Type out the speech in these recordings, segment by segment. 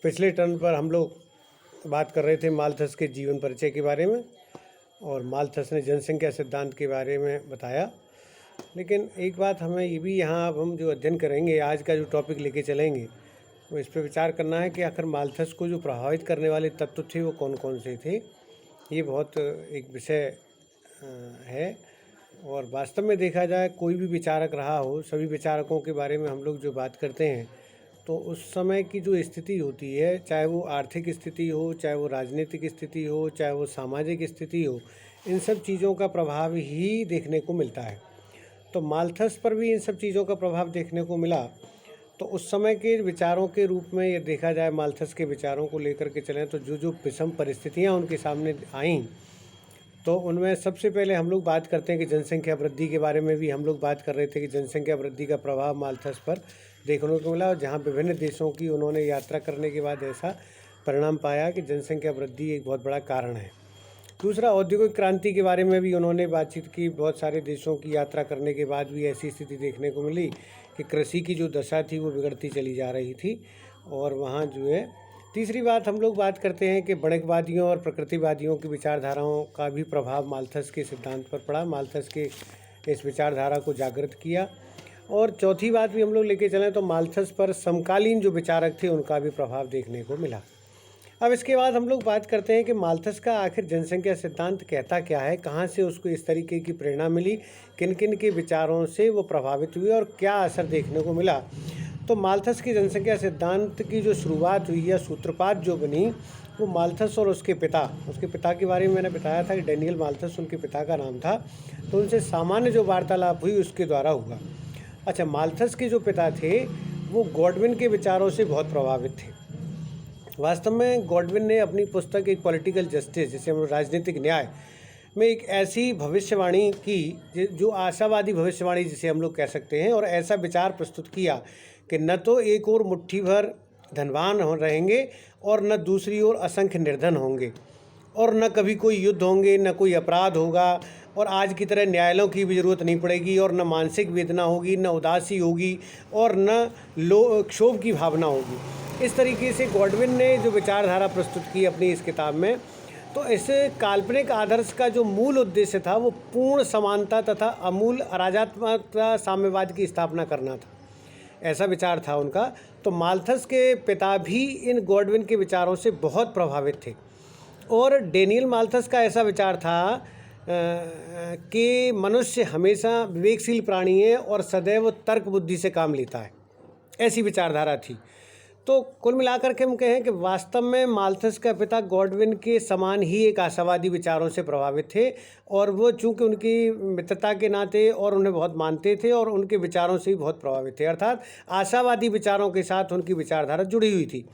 पिछले टर्न पर हम लोग बात कर रहे थे माल्थस के जीवन परिचय के बारे में और माल्थस ने जनसंख्या सिद्धांत के बारे में बताया। लेकिन एक बात हमें ये भी यहाँ अब हम जो अध्ययन करेंगे, आज का जो टॉपिक लेके चलेंगे, वो इस पर विचार करना है कि आखिर माल्थस को जो प्रभावित करने वाले तत्व थे वो कौन कौन से थे। ये बहुत एक विषय है और वास्तव में देखा जाए कोई भी विचारक रहा हो, सभी विचारकों के बारे में हम लोग जो बात करते हैं तो उस समय की जो स्थिति होती है, चाहे वो आर्थिक स्थिति हो, चाहे वो राजनीतिक स्थिति हो, चाहे वो सामाजिक स्थिति हो, इन सब चीज़ों का प्रभाव ही देखने को मिलता है। तो माल्थस पर भी इन सब चीज़ों का प्रभाव देखने को मिला। तो उस समय के विचारों के रूप में ये देखा जाए, माल्थस के विचारों को लेकर के चलें तो जो जो विषम परिस्थितियाँ उनके सामने आईं, तो उनमें सबसे पहले हम लोग बात करते हैं कि जनसंख्या वृद्धि के बारे में भी हम लोग बात कर रहे थे कि जनसंख्या वृद्धि का प्रभाव माल्थस पर देखने को मिला, और जहाँ विभिन्न देशों की उन्होंने यात्रा करने के बाद ऐसा परिणाम पाया कि जनसंख्या वृद्धि एक बहुत बड़ा कारण है। दूसरा, औद्योगिक क्रांति के बारे में भी उन्होंने बातचीत की। बहुत सारे देशों की यात्रा करने के बाद भी ऐसी स्थिति देखने को मिली कि कृषि की जो दशा थी वो बिगड़ती चली जा रही थी और वहाँ जो है। तीसरी बात हम लोग बात करते हैं कि बणिकवादियों और प्रकृतिवादियों की विचारधाराओं का भी प्रभाव माल्थस के सिद्धांत पर पड़ा, माल्थस के इस विचारधारा को जागृत किया। और चौथी बात भी हम लोग लेके चलें तो माल्थस पर समकालीन जो विचारक थे उनका भी प्रभाव देखने को मिला। अब इसके बाद हम लोग बात करते हैं कि माल्थस का आखिर जनसंख्या सिद्धांत कहता क्या है, कहाँ से उसको इस तरीके की प्रेरणा मिली, किन किन के विचारों से वो प्रभावित हुए और क्या असर देखने को मिला। तो माल्थस की जनसंख्या सिद्धांत की जो शुरुआत हुई या सूत्रपात जो बनी, वो माल्थस और उसके पिता के बारे में मैंने बताया था कि डैनियल माल्थस उनके पिता का नाम था। तो उनसे सामान्य जो वार्तालाप हुई उसके द्वारा हुआ। अच्छा, माल्थस के जो पिता थे वो गॉडविन के विचारों से बहुत प्रभावित थे। वास्तव में गॉडविन ने अपनी पुस्तक एक पॉलिटिकल जस्टिस, जिसे हम राजनीतिक न्याय में, एक ऐसी भविष्यवाणी की जो आशावादी भविष्यवाणी जिसे हम लोग कह सकते हैं, और ऐसा विचार प्रस्तुत किया कि न तो एक ओर मुट्ठी भर धनवान रहेंगे और न दूसरी ओर असंख्य निर्धन होंगे, और न कभी कोई युद्ध होंगे, न कोई अपराध होगा, और आज की तरह न्यायालयों की भी ज़रूरत नहीं पड़ेगी, और न मानसिक वेदना होगी, न उदासी होगी, और न क्षोभ की भावना होगी। इस तरीके से गॉडविन ने जो विचारधारा प्रस्तुत की अपनी इस किताब में, तो इस काल्पनिक आदर्श का जो मूल उद्देश्य था वो पूर्ण समानता तथा अमूल अराजकता साम्यवाद की स्थापना करना था, ऐसा विचार था उनका। तो माल्थस के पिता भी इन गॉडविन के विचारों से बहुत प्रभावित थे, और डैनियल माल्थस का ऐसा विचार था कि मनुष्य हमेशा विवेकशील प्राणी है और सदैव तर्क बुद्धि से काम लेता है, ऐसी विचारधारा थी। तो कुल मिलाकर के हम कहें कि वास्तव में माल्थस का पिता गॉडविन के समान ही एक आशावादी विचारों से प्रभावित थे, और वो चूँकि उनकी मित्रता के नाते और उन्हें बहुत मानते थे और उनके विचारों से भी बहुत प्रभावित थे, अर्थात आशावादी विचारों के साथ उनकी विचारधारा जुड़ी हुई थी।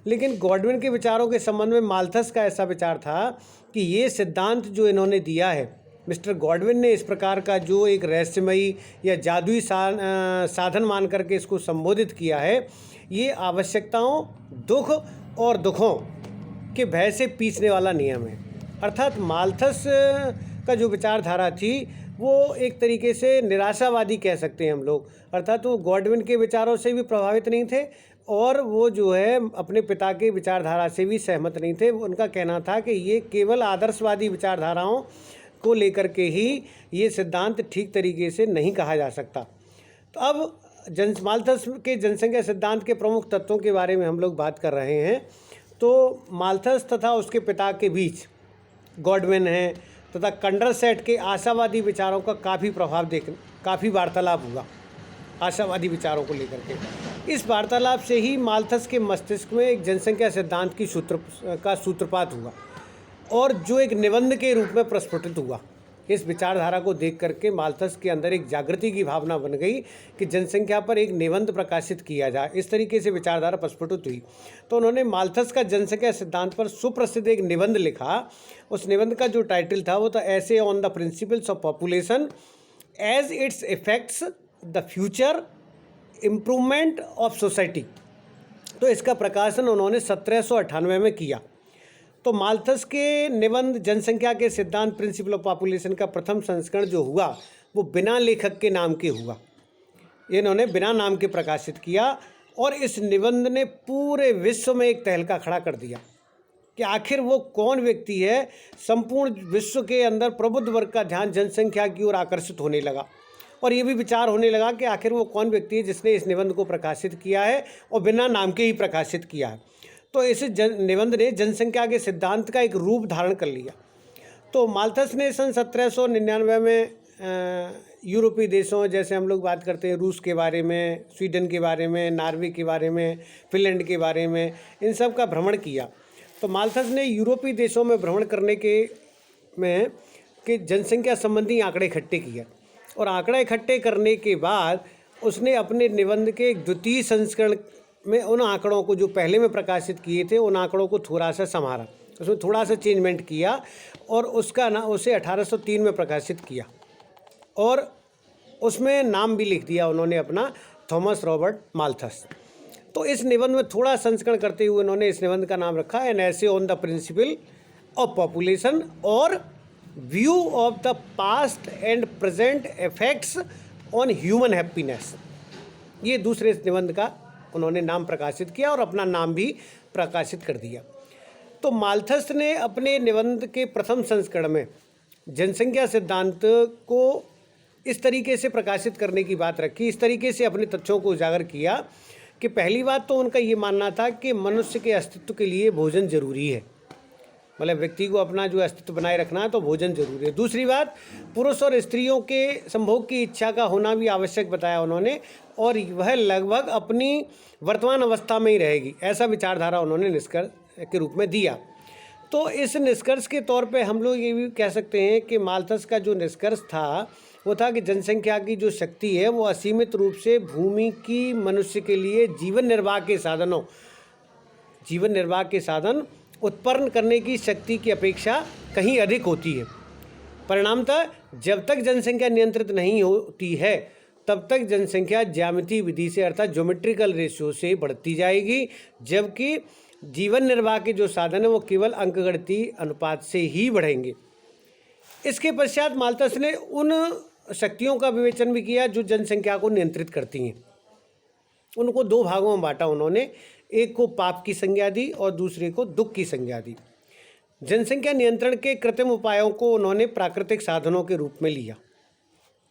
लेकिन गॉडविन के विचारों के संबंध में माल्थस का ऐसा विचार था कि ये सिद्धांत जो इन्होंने दिया है, मिस्टर गॉडविन ने इस प्रकार का जो एक रहस्यमयी या जादुई साधन मान करके इसको संबोधित किया है, ये आवश्यकताओं, दुख और दुखों के भय से पीछने वाला नियम है। अर्थात माल्थस का जो विचारधारा थी वो एक तरीके से निराशावादी कह सकते हैं हम लोग, अर्थात वो गॉडविन के विचारों से भी प्रभावित नहीं थे और वो जो है अपने पिता के विचारधारा से भी सहमत नहीं थे। उनका कहना था कि ये केवल आदर्शवादी विचारधाराओं को लेकर के ही ये सिद्धांत ठीक तरीके से नहीं कहा जा सकता। तो अब माल्थस के जनसंख्या सिद्धांत के प्रमुख तत्वों के बारे में हम लोग बात कर रहे हैं। तो माल्थस तथा उसके पिता के बीच गॉडविन हैं तथा कंडरसेट के आशावादी विचारों का काफ़ी वार्तालाप हुआ आशावादी विचारों को लेकर के। इस वार्तालाप से ही माल्थस के मस्तिष्क में एक जनसंख्या सिद्धांत की सूत्रपात हुआ और जो एक निबंध के रूप में प्रस्फुटित हुआ। इस विचारधारा को देख करके माल्थस के अंदर एक जागृति की भावना बन गई कि जनसंख्या पर एक निबंध प्रकाशित किया जाए। इस तरीके से विचारधारा प्रस्फुटित हुई। तो उन्होंने माल्थस का जनसंख्या सिद्धांत पर सुप्रसिद्ध एक निबंध लिखा। उस निबंध का जो टाइटल था वो था ऐसे on the principles of population as its effects the future improvement of society. तो इसका प्रकाशन उन्होंने 1798 में किया। तो माल्थस के निबंध जनसंख्या के सिद्धांत प्रिंसिपल ऑफ पॉपुलेशन का प्रथम संस्करण जो हुआ वो बिना लेखक के नाम के हुआ। इन्होंने बिना नाम के प्रकाशित किया और इस निबंध ने पूरे विश्व में एक तहलका खड़ा कर दिया कि आखिर वो कौन व्यक्ति है। संपूर्ण विश्व के अंदर प्रबुद्ध वर्ग का ध्यान जनसंख्या की ओर आकर्षित होने लगा और ये भी विचार होने लगा कि आखिर वो कौन व्यक्ति है जिसने इस निबंध को प्रकाशित किया है और बिना नाम के ही प्रकाशित किया है। तो इस निबंध ने जनसंख्या के सिद्धांत का एक रूप धारण कर लिया। तो माल्थस ने सन 1799 में यूरोपीय देशों, जैसे हम लोग बात करते हैं रूस के बारे में, स्वीडन के बारे में, नॉर्वे के बारे में, फिनलैंड के बारे में, इन सब का भ्रमण किया। तो माल्थस ने यूरोपीय देशों में भ्रमण करने के जनसंख्या संबंधी आंकड़े इकट्ठे किए और आंकड़ा इकट्ठे करने के बाद उसने अपने निबंध के एक द्वितीय संस्करण में उन आंकड़ों को जो पहले में प्रकाशित किए थे उन आंकड़ों को थोड़ा सा संवारा, उसमें थोड़ा सा चेंजमेंट किया और उसे 1803 में प्रकाशित किया और उसमें नाम भी लिख दिया उन्होंने अपना, थॉमस रॉबर्ट माल्थस। तो इस निबंध में थोड़ा संस्करण करते हुए उन्होंने इस निबंध का नाम रखा an essay on the principle of population और view of the past and present effects on human happiness. ये दूसरे इस निबंध का उन्होंने नाम प्रकाशित किया और अपना नाम भी प्रकाशित कर दिया। तो माल्थस ने अपने निबंध के प्रथम संस्करण में जनसंख्या सिद्धांत को इस तरीके से प्रकाशित करने की बात रखी, इस तरीके से अपने तथ्यों को उजागर किया कि पहली बात तो उनका ये मानना था कि मनुष्य के अस्तित्व के लिए भोजन जरूरी है, मतलब व्यक्ति को अपना जो अस्तित्व बनाए रखना है तो भोजन जरूरी है। दूसरी बात, पुरुष और स्त्रियों के संभोग की इच्छा का होना भी आवश्यक बताया उन्होंने और वह लगभग अपनी वर्तमान अवस्था में ही रहेगी, ऐसा विचारधारा उन्होंने निष्कर्ष के रूप में दिया। तो इस निष्कर्ष के तौर पे हम लोग ये भी कह सकते हैं कि माल्थस का जो निष्कर्ष था वो था कि जनसंख्या की जो शक्ति है वो असीमित रूप से भूमि की मनुष्य के लिए जीवन निर्वाह के साधन उत्पन्न करने की शक्ति की अपेक्षा कहीं अधिक होती है। परिणामतः जब तक जनसंख्या नियंत्रित नहीं होती है तब तक जनसंख्या ज्यामितीय विधि से अर्थात ज्योमेट्रिकल रेशियो से बढ़ती जाएगी, जबकि जीवन निर्वाह के जो साधन है वो केवल अंकगणितीय अनुपात से ही बढ़ेंगे। इसके पश्चात माल्थस ने उन शक्तियों का विवेचन भी किया जो जनसंख्या को नियंत्रित करती हैं। उनको दो भागों में बांटा उन्होंने, एक को पाप की संज्ञा दी और दूसरे को दुख की संज्ञा दी। जनसंख्या नियंत्रण के कृत्रिम उपायों को उन्होंने प्राकृतिक साधनों के रूप में लिया।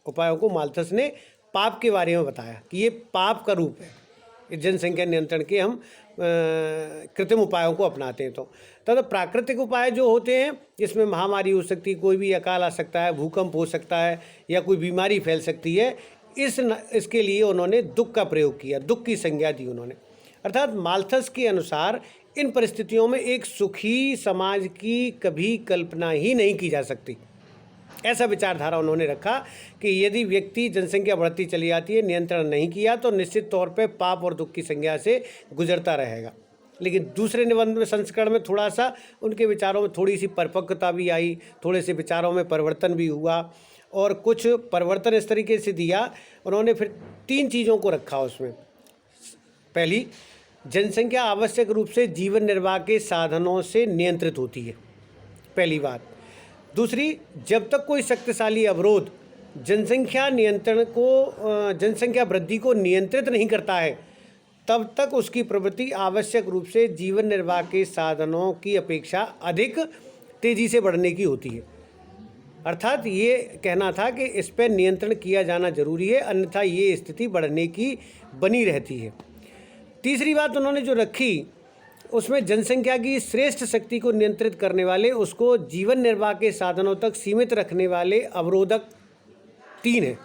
उपायों को माल्थस ने पाप के बारे में बताया कि ये पाप का रूप है, इस जनसंख्या नियंत्रण के हम कृत्रिम उपायों को अपनाते हैं। तो तथा प्राकृतिक उपाय जो होते हैं इसमें महामारी हो सकती है, कोई भी अकाल आ सकता है, भूकंप हो सकता है या कोई बीमारी फैल सकती है, इसके लिए उन्होंने दुख का प्रयोग किया, दुख की संज्ञा दी उन्होंने। अर्थात माल्थस के अनुसार इन परिस्थितियों में एक सुखी समाज की कभी कल्पना ही नहीं की जा सकती, ऐसा विचारधारा उन्होंने रखा कि यदि व्यक्ति जनसंख्या बढ़ती चली जाती है, नियंत्रण नहीं किया तो निश्चित तौर पे पाप और दुख की संज्ञा से गुजरता रहेगा। लेकिन दूसरे निबंध में संस्करण में थोड़ा सा उनके विचारों में थोड़ी सी परिपक्वता भी आई, थोड़े से विचारों में परिवर्तन भी हुआ और कुछ परिवर्तन इस तरीके से दिया उन्होंने। फिर 3 चीज़ों को रखा उसमें। पहली, जनसंख्या आवश्यक रूप से जीवन निर्वाह के साधनों से नियंत्रित होती है, पहली बात। दूसरी, जब तक कोई शक्तिशाली अवरोध जनसंख्या वृद्धि को नियंत्रित नहीं करता है तब तक उसकी प्रवृत्ति आवश्यक रूप से जीवन निर्वाह के साधनों की अपेक्षा अधिक तेजी से बढ़ने की होती है। अर्थात ये कहना था कि इस पर नियंत्रण किया जाना जरूरी है, अन्यथा ये स्थिति बढ़ने की बनी रहती है। तीसरी बात उन्होंने जो रखी उसमें जनसंख्या की श्रेष्ठ शक्ति को नियंत्रित करने वाले, उसको जीवन निर्वाह के साधनों तक सीमित रखने वाले अवरोधक 3 हैं।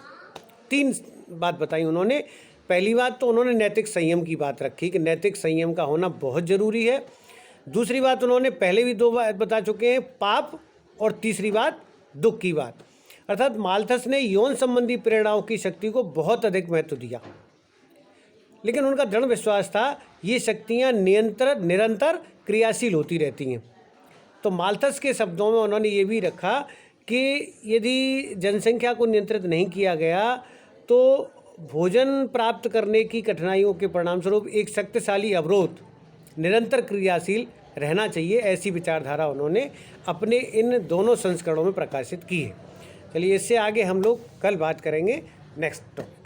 3 बात बताई उन्होंने। पहली बात तो उन्होंने नैतिक संयम की बात रखी कि नैतिक संयम का होना बहुत ज़रूरी है। दूसरी बात उन्होंने पहले भी 2 बात बता चुके हैं, पाप, और तीसरी बात दुख की बात। अर्थात माल्थस ने यौन संबंधी प्रेरणाओं की शक्ति को बहुत अधिक महत्व दिया, लेकिन उनका दृढ़ विश्वास था ये शक्तियाँ निरंतर क्रियाशील होती रहती हैं। तो माल्थस के शब्दों में उन्होंने ये भी रखा कि यदि जनसंख्या को नियंत्रित नहीं किया गया तो भोजन प्राप्त करने की कठिनाइयों के परिणामस्वरूप एक शक्तिशाली अवरोध निरंतर क्रियाशील रहना चाहिए, ऐसी विचारधारा उन्होंने अपने इन दोनों संस्करणों में प्रकाशित की है। चलिए इससे आगे हम लोग कल बात करेंगे नेक्स्ट टॉपिक।